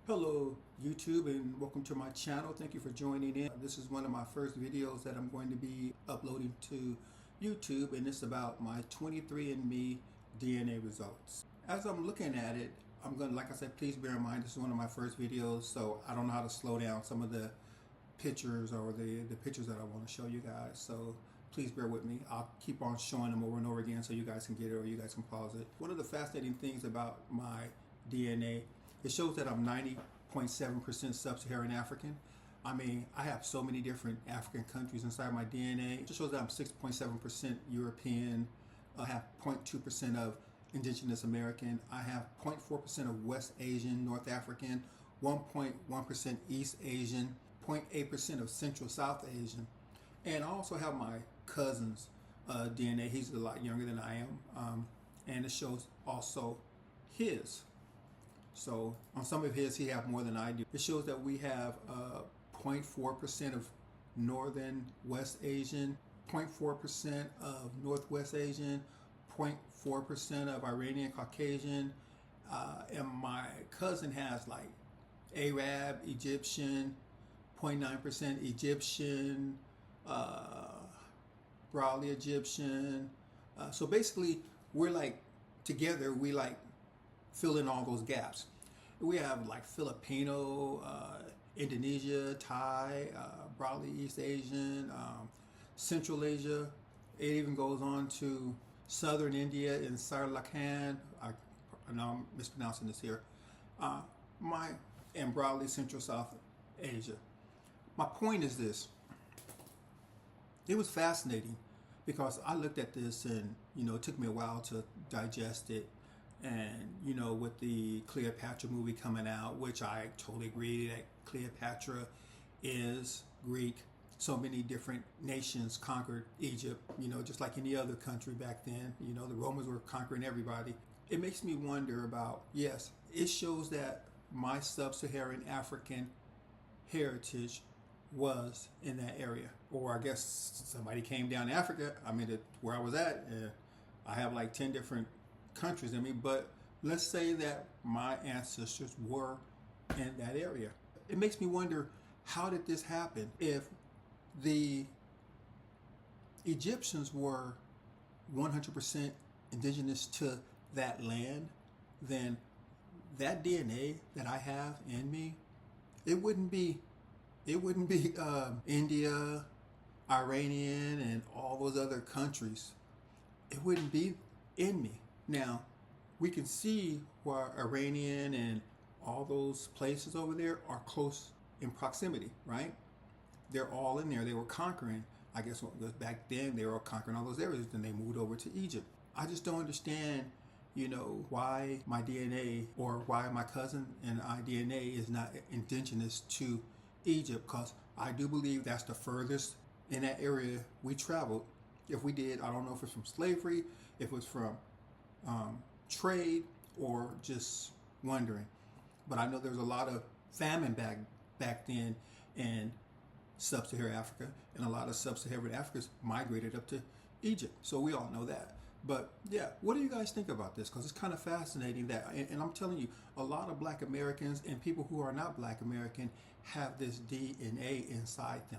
Hello YouTube and welcome to my channel. Thank you for joining in. This is one of my first videos that I'm going to be uploading to YouTube, and it's about my 23andMe DNA results. As I'm looking at it, I'm going to, like I said, please bear in mind this is one of my first videos, so I don't know how to slow down some of the pictures or the pictures that I want to show you guys. So please bear with me. I'll keep on showing them over and over again so you guys can get it or you guys can pause it. One of the fascinating things about my DNA, it shows that I'm 90.7% sub-Saharan African. I mean, I have so many different African countries inside my DNA. It just shows that I'm 6.7% European. I have 0.2% of Indigenous American. I have 0.4% of West Asian, North African, 1.1% East Asian, 0.8% of Central South Asian. And I also have my cousin's DNA. He's a lot younger than I am. And it shows also his. So on some of his, he have more than I do. It shows that we have 0.4% of Northern West Asian, 0.4% of Northwest Asian, 0.4% of Iranian Caucasian, and my cousin has like Arab, Egyptian, 0.9% Egyptian, broadly Egyptian. So basically, we're like together. We like fill in all those gaps. We have like Filipino, Indonesia, Thai, broadly East Asian, Central Asia. It even goes on to Southern India in Sri Lankan. I know I'm mispronouncing this here. And broadly Central South Asia. My point is this. It was fascinating because I looked at this and, it took me a while to digest it. And, with the Cleopatra movie coming out, which I totally agree that Cleopatra is Greek. So many different nations conquered Egypt, just like any other country back then. The Romans were conquering everybody. It makes me wonder about, yes, it shows that my sub-Saharan African heritage was in that area. Or I guess somebody came down to Africa. I mean, where I was at, I have like 10 different countries in me, but let's say that my ancestors were in that area. It makes me wonder, how did this happen? If the Egyptians were 100% indigenous to that land, then that DNA that I have in me, it wouldn't be India, Iranian, and all those other countries. It wouldn't be in me. Now, we can see where Iranian and all those places over there are close in proximity, right? They're all in there. They were conquering. I guess back then they were conquering all those areas. Then they moved over to Egypt. I just don't understand, why my DNA or why my cousin and I DNA is not indigenous to Egypt, because I do believe that's the furthest in that area we traveled. If we did, I don't know if it's from slavery, if it's from trade, or just wondering. But I know there was a lot of famine back then in sub-Saharan Africa, and a lot of sub-Saharan Africans migrated up to Egypt. So we all know that. But yeah, what do you guys think about this? Because it's kind of fascinating that, and I'm telling you, a lot of Black Americans and people who are not Black American have this DNA inside them.